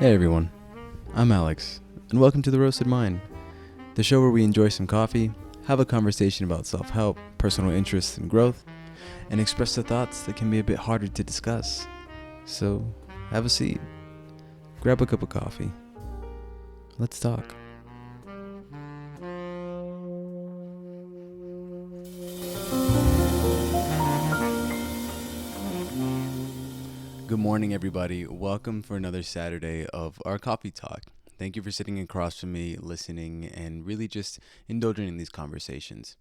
Hey everyone, I'm Alex, and welcome to The Roasted Mind, the show where we enjoy some coffee, have a conversation about self-help, personal interests, and growth, and express the thoughts that can be a bit harder to discuss. So, have a seat, grab a cup of coffee, let's talk. Good morning, everybody. Welcome for another Saturday of our coffee talk. Thank you for sitting across from me, listening, and really just indulging in these conversations.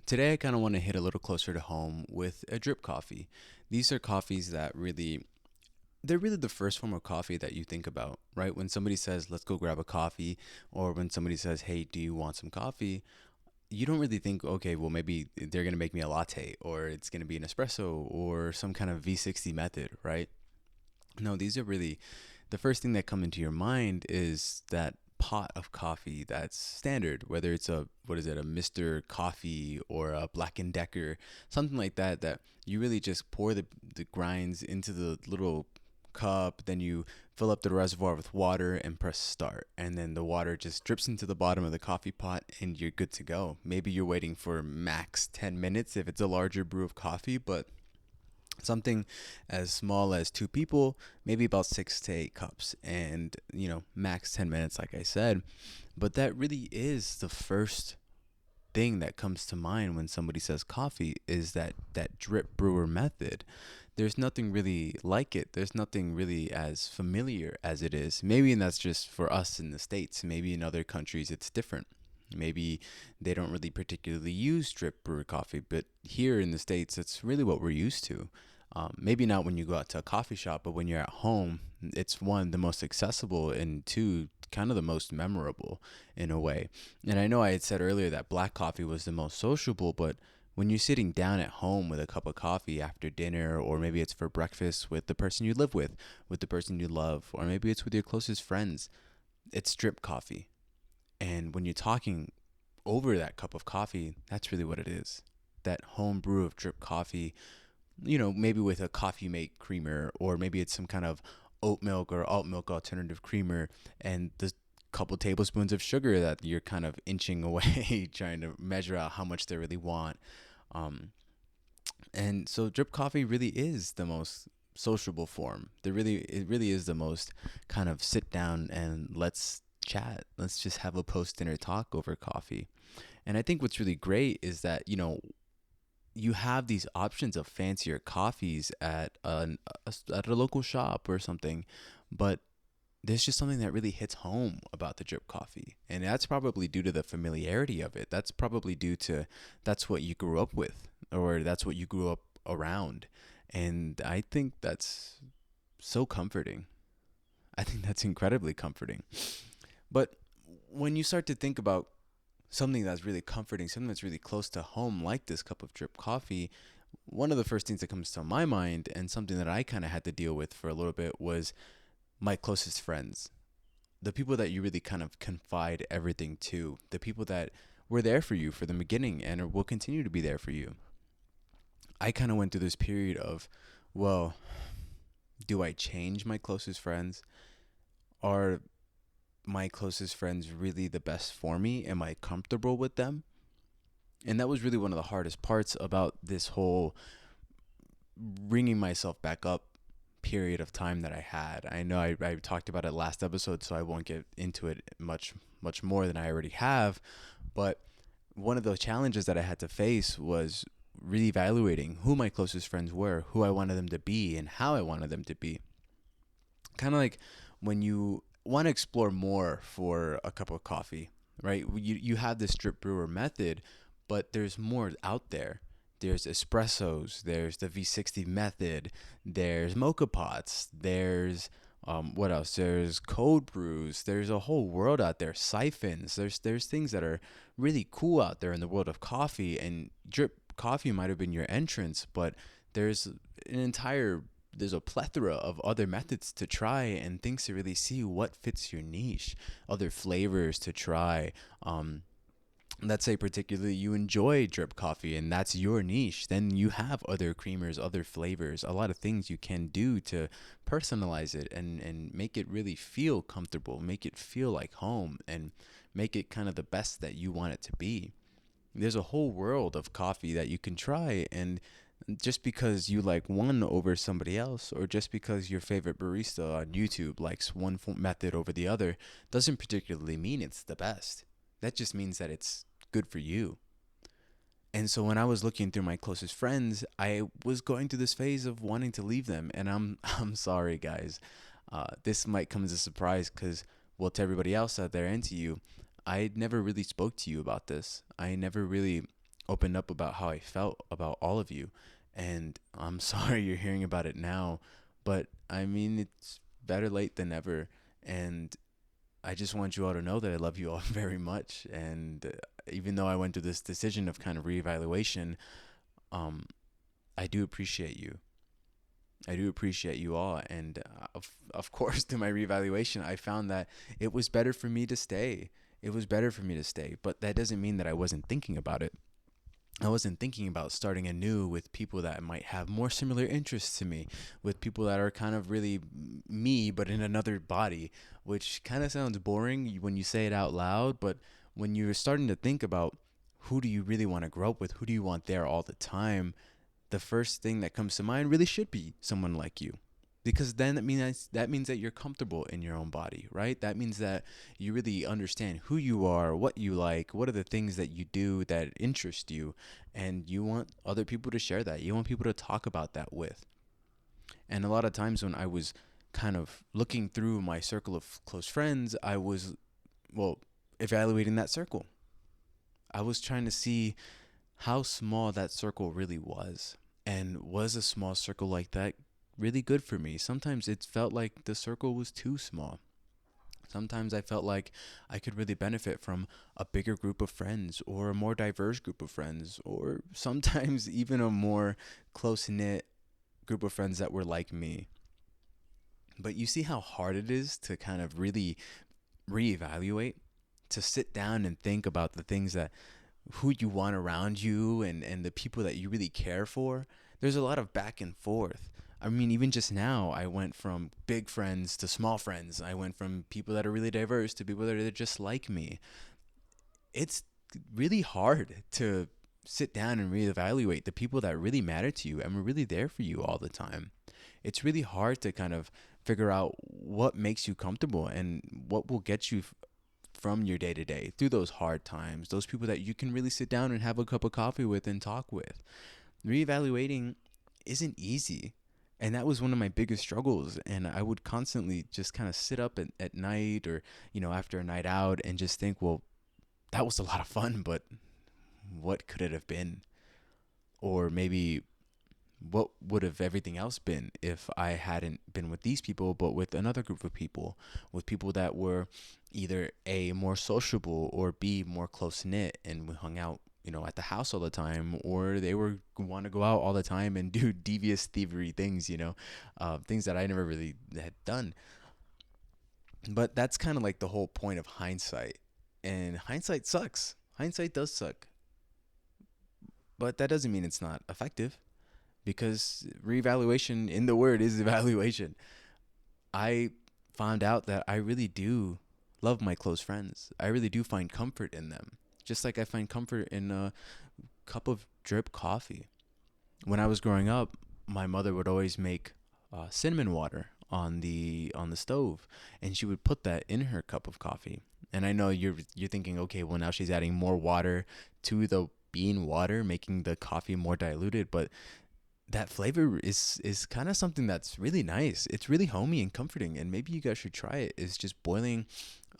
Today, I kind of want to hit a little closer to home with a drip coffee. These are coffees that they're really the first form of coffee that you think about, right? When somebody says, let's go grab a coffee, or when somebody says, hey, do you want some coffee? You don't really think, okay, well, maybe they're going to make me a latte, or it's going to be an espresso, or some kind of V60 method, right? No, these are really the first thing that come into your mind is that pot of coffee that's standard, whether it's a Mr. Coffee or a Black and Decker, something like that, that you really just pour the grinds into the little cup, then you fill up the reservoir with water and press start, and then the water just drips into the bottom of the coffee pot and you're good to go. Maybe you're waiting for max 10 minutes if it's a larger brew of coffee, but something as small as two people, maybe about 6 to 8 cups, and max 10 minutes, like I said. But that really is the first thing that comes to mind when somebody says coffee, is that drip brewer method. There's nothing really like it. There's nothing really as familiar as it is. Maybe, and that's just for us in the States. Maybe in other countries it's different. Maybe they don't really particularly use drip brewer coffee, but here in the States, it's really what we're used to. Maybe not when you go out to a coffee shop, but when you're at home, it's one, the most accessible, and two, kind of the most memorable in a way. And I know I had said earlier that black coffee was the most sociable, but when you're sitting down at home with a cup of coffee after dinner, or maybe it's for breakfast with the person you live with the person you love, or maybe it's with your closest friends, it's drip coffee. And when you're talking over that cup of coffee, that's really what it is. That home brew of drip coffee, maybe with a coffee mate creamer, or maybe it's some kind of oat milk or alt milk alternative creamer, and the couple tablespoons of sugar that you're kind of inching away, trying to measure out how much they really want. And so drip coffee really is the most sociable form. It really is the most kind of sit down and let's chat. Let's just have a post dinner talk over coffee. And I think what's really great is that, you have these options of fancier coffees at a local shop or something, but there's just something that really hits home about the drip coffee. And that's probably due to the familiarity of it. That's probably due to that's what you grew up with, or that's what you grew up around. And I think that's so comforting. I think that's incredibly comforting. But when you start to think about something that's really comforting, something that's really close to home, like this cup of drip coffee, one of the first things that comes to my mind, and something that I kind of had to deal with for a little bit, was my closest friends. The people that you really kind of confide everything to, the people that were there for you for the beginning and will continue to be there for you. I kind of went through this period of, well, do I change my closest friends? Are my closest friends really the best for me? Am I comfortable with them? And that was really one of the hardest parts about this whole bringing myself back up period of time that I had. I know I talked about it last episode, so I won't get into it much more than I already have. But one of the challenges that I had to face was really evaluating who my closest friends were, who I wanted them to be, and how I wanted them to be. Kind of like when you want to explore more for a cup of coffee, right? You have this drip brewer method, but there's more out there. There's espressos, there's the V60 method, there's mocha pots, there's what else? There's cold brews. There's a whole world out there. Siphons. There's things that are really cool out there in the world of coffee. And drip coffee might have been your entrance, but there's there's a plethora of other methods to try and things to really see what fits your niche, other flavors to try. let's say particularly you enjoy drip coffee and that's your niche, then you have other creamers, other flavors, a lot of things you can do to personalize it and make it really feel comfortable, make it feel like home, and make it kind of the best that you want it to be. There's a whole world of coffee that you can try, and just because you like one over somebody else, or just because your favorite barista on YouTube likes one method over the other, doesn't particularly mean it's the best. That just means that it's good for you. And so when I was looking through my closest friends, I was going through this phase of wanting to leave them. And I'm sorry, guys. This might come as a surprise because, well, to everybody else out there and to you, I never really spoke to you about this. I never really opened up about how I felt about all of you. And I'm sorry you're hearing about it now. But I mean, it's better late than never. And I just want you all to know that I love you all very much. And even though I went through this decision of kind of reevaluation, um, I do appreciate you. I do appreciate you all. And of course, through my reevaluation, I found that it was better for me to stay. It was better for me to stay. But that doesn't mean that I wasn't thinking about it. I wasn't thinking about starting anew with people that might have more similar interests to me, with people that are kind of really me, but in another body, which kind of sounds boring when you say it out loud. But when you're starting to think about who do you really want to grow up with, who do you want there all the time, the first thing that comes to mind really should be someone like you. Because then that means that you're comfortable in your own body, right? That means that you really understand who you are, what you like, what are the things that you do that interest you, and you want other people to share that. You want people to talk about that with. And a lot of times when I was kind of looking through my circle of close friends, I was, well, evaluating that circle. I was trying to see how small that circle really was. And was a small circle like that really good for me? Sometimes it felt like the circle was too small. Sometimes I felt like I could really benefit from a bigger group of friends or a more diverse group of friends, or sometimes even a more close knit group of friends that were like me. But you see how hard it is to kind of really reevaluate, to sit down and think about the things that who you want around you and the people that you really care for. There's a lot of back and forth. I mean, even just now, I went from big friends to small friends. I went from people that are really diverse to people that are just like me. It's really hard to sit down and reevaluate the people that really matter to you and were really there for you all the time. It's really hard to kind of figure out what makes you comfortable and what will get you from your day to day through those hard times, those people that you can really sit down and have a cup of coffee with and talk with. Reevaluating isn't easy. And that was one of my biggest struggles. And I would constantly just kind of sit up at night or, after a night out and just think, well, that was a lot of fun, but what could it have been? Or maybe what would have everything else been if I hadn't been with these people, but with another group of people, with people that were either A, more sociable, or B, more close knit, and we hung out, at the house all the time, or they were want to go out all the time and do devious thievery things, things that I never really had done. But that's kind of like the whole point of hindsight, and hindsight sucks. Hindsight does suck, but that doesn't mean it's not effective because reevaluation in the word is evaluation. I found out that I really do love my close friends. I really do find comfort in them. Just like I find comfort in a cup of drip coffee. When I was growing up, my mother would always make cinnamon water on the stove, and she would put that in her cup of coffee. And I know you're thinking, okay, well now she's adding more water to the bean water, making the coffee more diluted, but that flavor is kind of something that's really nice. It's really homey and comforting, and maybe you guys should try it. It's just boiling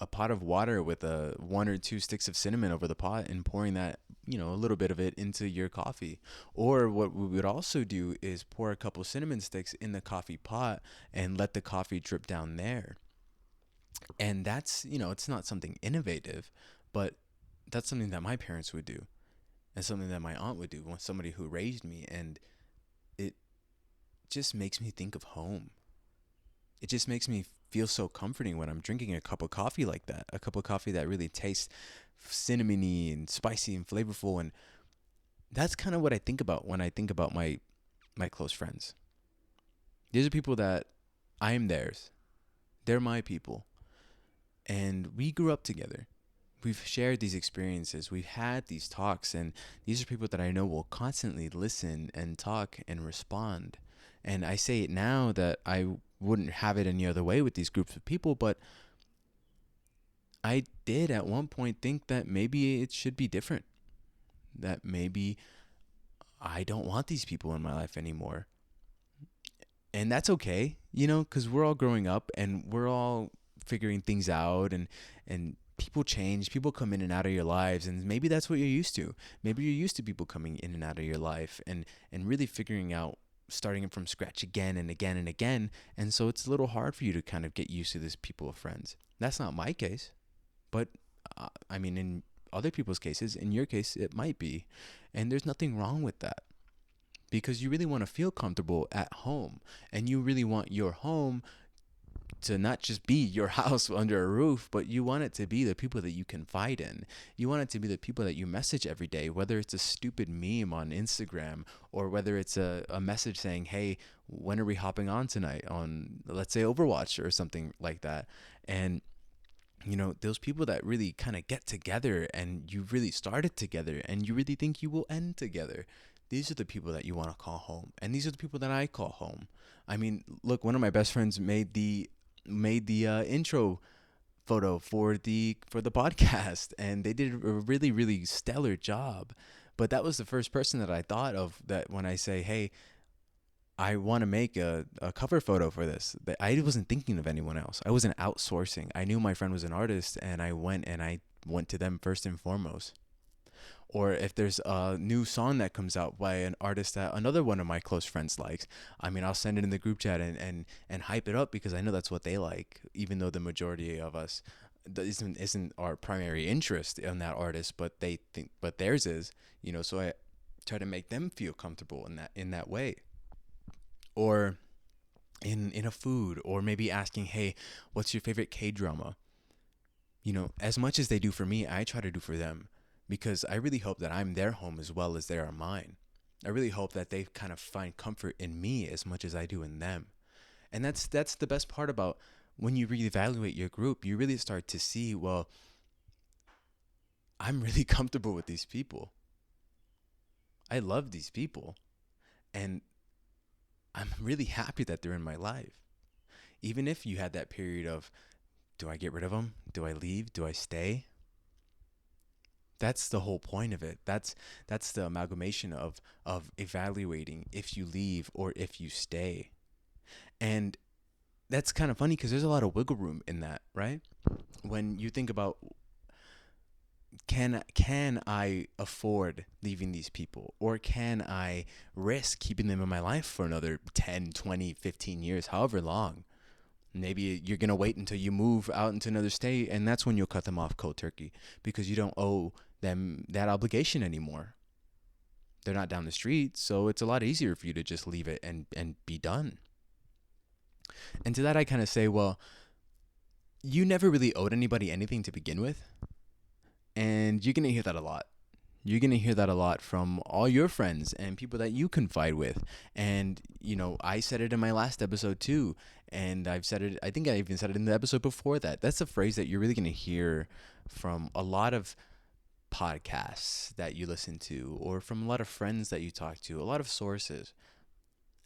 a pot of water with a one or two sticks of cinnamon over the pot and pouring that, a little bit of it into your coffee. Or what we would also do is pour a couple cinnamon sticks in the coffee pot and let the coffee drip down there. And that's, it's not something innovative, but that's something that my parents would do and something that my aunt would do, somebody who raised me. And it just makes me think of home. It just makes me feels so comforting when I'm drinking a cup of coffee like that, a cup of coffee that really tastes cinnamony and spicy and flavorful. And that's kind of what I think about when I think about my close friends. These are people that I am theirs. They're my people. And we grew up together. We've shared these experiences. We've had these talks. And these are people that I know will constantly listen and talk and respond. And I say it now that I wouldn't have it any other way with these groups of people. But I did at one point think that maybe it should be different. That maybe I don't want these people in my life anymore. And that's okay, because we're all growing up and we're all figuring things out, and people change, people come in and out of your lives, and maybe that's what you're used to. Maybe you're used to people coming in and out of your life and really figuring out, starting it from scratch again and again and again. And so it's a little hard for you to kind of get used to this people of friends. That's not my case, but I mean, in other people's cases, in your case, it might be. And there's nothing wrong with that, because you really want to feel comfortable at home, and you really want your home to not just be your house under a roof, but you want it to be the people that you confide in. You want it to be the people that you message every day, whether it's a stupid meme on Instagram or whether it's a message saying, hey, when are we hopping on tonight on, let's say, Overwatch or something like that. And those people that really kind of get together and you really started together and you really think you will end together. These are the people that you want to call home. And these are the people that I call home. I mean, look, one of my best friends made the intro photo for the podcast, and they did a really, really stellar job. But that was the first person that I thought of, that when I say, hey, I want to make a cover photo for this. I wasn't thinking of anyone else. I wasn't outsourcing. I knew my friend was an artist, and I went to them first and foremost. Or if there's a new song that comes out by an artist that another one of my close friends likes, I mean, I'll send it in the group chat and hype it up, because I know that's what they like, even though the majority of us isn't our primary interest in that artist, but theirs is, so I try to make them feel comfortable in that way. Or in a food, or maybe asking, hey, what's your favorite K-drama? As much as they do for me, I try to do for them, because I really hope that I'm their home as well as they are mine. I really hope that they kind of find comfort in me as much as I do in them. And that's the best part about when you reevaluate your group. You really start to see, well, I'm really comfortable with these people. I love these people. And I'm really happy that they're in my life. Even if you had that period of, do I get rid of them? Do I leave? Do I stay? That's the whole point of it. That's the amalgamation of evaluating if you leave or if you stay. And that's kind of funny, because there's a lot of wiggle room in that, right? When you think about, can I afford leaving these people, or can I risk keeping them in my life for another 10, 20, 15 years, however long? Maybe you're going to wait until you move out into another state, and that's when you'll cut them off cold turkey, because you don't owe them that obligation anymore. They're not down the street, so it's a lot easier for you to just leave it and be done. And to that I kind of say, well, you never really owed anybody anything to begin with, and you're going to hear that a lot. You're going to hear that a lot from all your friends and people that you confide with. And, I said it in my last episode too. And I've said it, I think I even said it in the episode before that. That's a phrase that you're really going to hear from a lot of podcasts that you listen to, or from a lot of friends that you talk to, a lot of sources.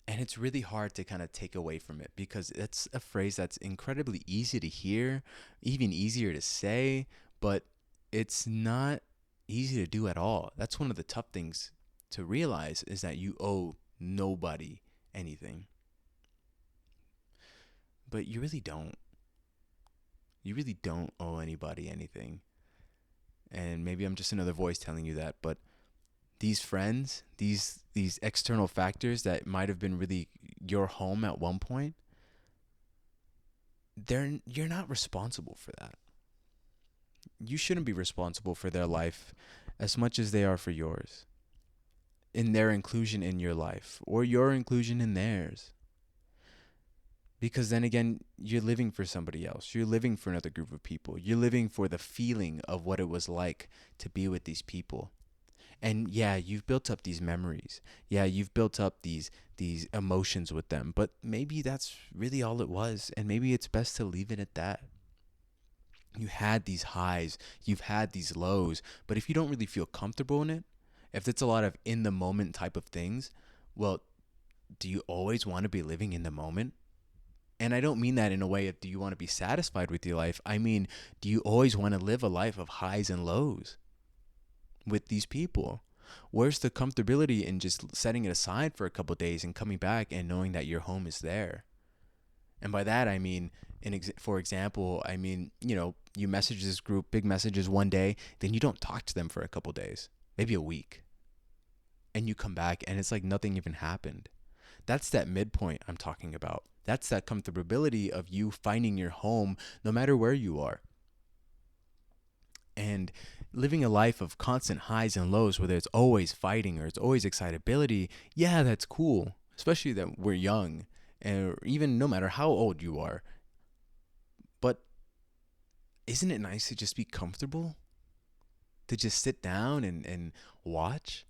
And it's really hard to kind of take away from it, because it's a phrase that's incredibly easy to hear, even easier to say, but it's not easy to do at all. That's one of the tough things to realize, is that you owe nobody anything. But you really don't. You really don't owe anybody anything. And maybe I'm just another voice telling you that, but these friends, these external factors that might have been really your home at one point, you're not responsible for that. You shouldn't be responsible for their life as much as they are for yours, in their inclusion in your life or your inclusion in theirs. Because then again, you're living for somebody else. You're living for another group of people. You're living for the feeling of what it was like to be with these people. And yeah, you've built up these memories. Yeah, you've built up these emotions with them. But maybe that's really all it was, and maybe it's best to leave it at that. You had these highs, you've had these lows, but if you don't really feel comfortable in it, if it's a lot of in the moment type of things, well, do you always want to be living in the moment? And I don't mean that in a way of do you want to be satisfied with your life? I mean, do you always want to live a life of highs and lows with these people? Where's the comfortability in just setting it aside for a couple of days and coming back and knowing that your home is there? And by that, I mean, for example, I mean, you message this group, big messages one day, then you don't talk to them for a couple of days, maybe a week. And you come back and it's like nothing even happened. That's that midpoint I'm talking about. That's that comfortability of you finding your home no matter where you are. And living a life of constant highs and lows, whether it's always fighting or it's always excitability, yeah, that's cool, especially that we're young, or even no matter how old you are. But isn't it nice to just be comfortable? To just sit down and watch?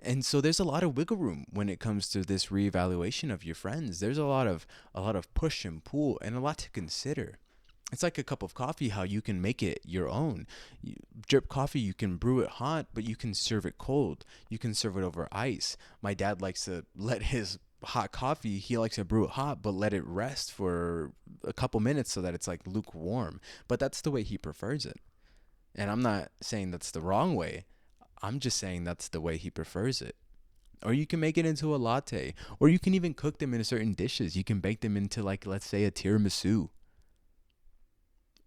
And so there's a lot of wiggle room when it comes to this reevaluation of your friends. There's a lot of push and pull and a lot to consider. It's like a cup of coffee, how you can make it your own. Drip coffee, you can brew it hot, but you can serve it cold. You can serve it over ice. My dad likes to let his hot coffee, he likes to brew it hot, but let it rest for a couple minutes so that it's like lukewarm. But that's the way he prefers it. And I'm not saying that's the wrong way. I'm just saying that's the way he prefers it. Or you can make it into a latte. Or you can even cook them in certain dishes. You can bake them into, like, let's say, a tiramisu.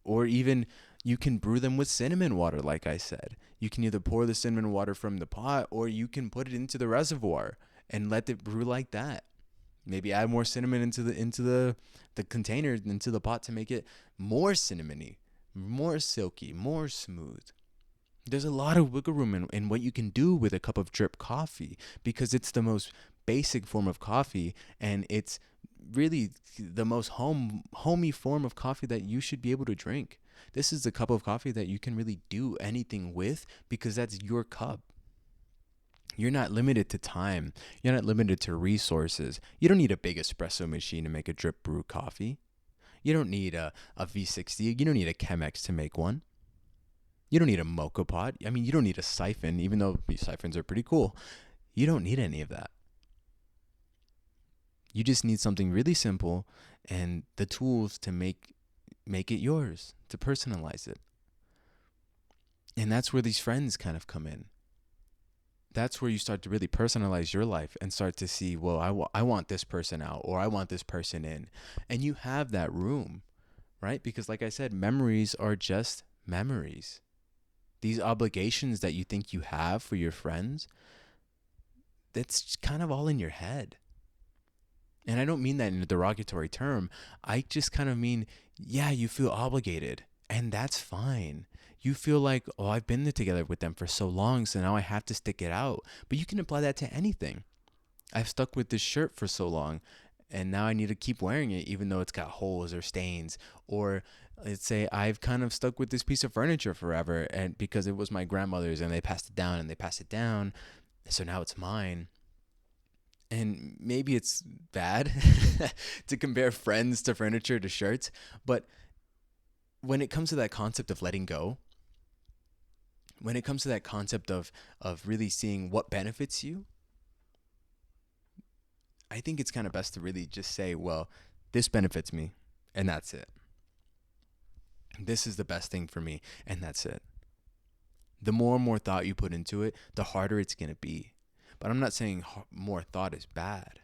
Or even you can brew them with cinnamon water, like I said. You can either pour the cinnamon water from the pot or you can put it into the reservoir and let it brew like that. Maybe add more cinnamon into the container, into the pot to make it more cinnamony, more silky, more smooth. There's a lot of wiggle room in what you can do with a cup of drip coffee because it's the most basic form of coffee and it's really the most homey form of coffee that you should be able to drink. This is the cup of coffee that you can really do anything with because that's your cup. You're not limited to time. You're not limited to resources. You don't need a big espresso machine to make a drip brew coffee. You don't need a V60. You don't need a Chemex to make one. You don't need a mocha pot. I mean, you don't need a siphon, even though these siphons are pretty cool. You don't need any of that. You just need something really simple and the tools to make it yours, to personalize it. And that's where these friends kind of come in. That's where you start to really personalize your life and start to see, well, I want this person out or I want this person in. And you have that room, right? Because like I said, memories are just memories. These obligations that you think you have for your friends, that's kind of all in your head. And I don't mean that in a derogatory term. I just kind of mean, yeah, you feel obligated, and that's fine. You feel like, oh, I've been together with them for so long, so now I have to stick it out. But you can apply that to anything. I've stuck with this shirt for so long, and now I need to keep wearing it, even though it's got holes or stains. Or let's say I've kind of stuck with this piece of furniture forever, and because it was my grandmother's, and they passed it down, and they passed it down, so now it's mine. And maybe it's bad to compare friends to furniture to shirts, but when it comes to that concept of letting go, when it comes to that concept of really seeing what benefits you, I think it's kind of best to really just say, well, this benefits me, and that's it. This is the best thing for me, and that's it. The more and more thought you put into it, the harder it's going to be. But I'm not saying more thought is bad.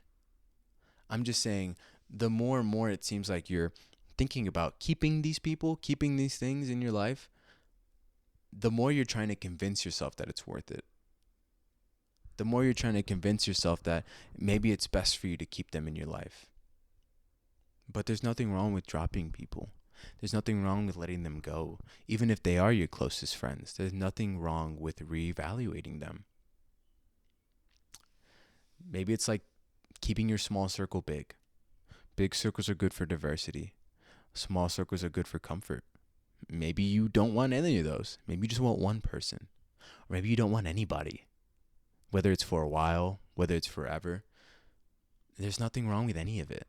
I'm just saying the more and more it seems like you're thinking about keeping these people, keeping these things in your life, the more you're trying to convince yourself that it's worth it. The more you're trying to convince yourself that maybe it's best for you to keep them in your life. But there's nothing wrong with dropping people. There's nothing wrong with letting them go. Even if they are your closest friends, there's nothing wrong with reevaluating them. Maybe it's like keeping your small circle big. Big circles are good for diversity. Small circles are good for comfort. Maybe you don't want any of those. Maybe you just want one person. Or maybe you don't want anybody. Whether it's for a while, whether it's forever, there's nothing wrong with any of it.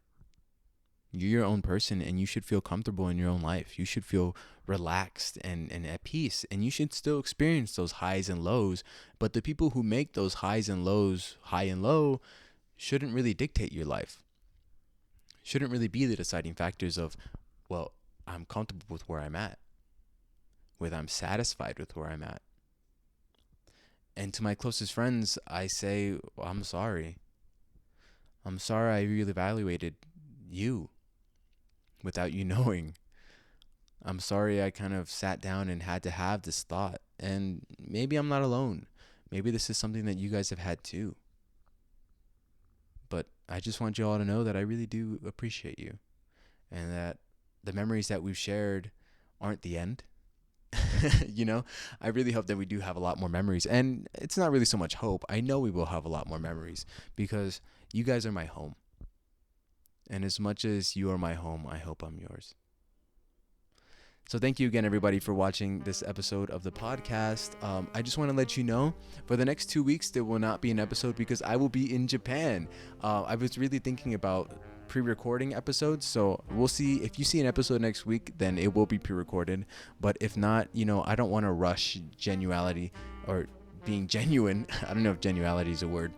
You're your own person and you should feel comfortable in your own life. You should feel relaxed and at peace. And you should still experience those highs and lows. But the people who make those highs and lows high and low shouldn't really dictate your life. Shouldn't really be the deciding factors of, well, I'm comfortable with where I'm at. Whether I'm satisfied with where I'm at. And to my closest friends, I say, well, I'm sorry. I'm sorry I reevaluated you without you knowing. I'm sorry I kind of sat down and had to have this thought. And maybe I'm not alone. Maybe this is something that you guys have had too. But I just want you all to know that I really do appreciate you. And that the memories that we've shared aren't the end. You know, I really hope that we do have a lot more memories. And it's not really so much hope. I know we will have a lot more memories because you guys are my home. And as much as you are my home, I hope I'm yours. So thank you again, everybody, for watching this episode of the podcast. I just want to let you know, for the next 2 weeks, there will not be an episode because I will be in Japan. I was really thinking about pre-recording episodes, so we'll see. If you see an episode next week, then it will be pre-recorded. But if not, I don't want to rush genuality or being genuine. I don't know if genuality is a word.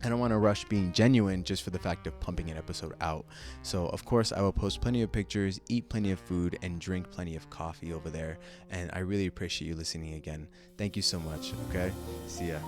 I don't want to rush being genuine just for the fact of pumping an episode out. So, of course, I will post plenty of pictures, eat plenty of food, and drink plenty of coffee over there. And I really appreciate you listening again. Thank you so much, okay? See ya.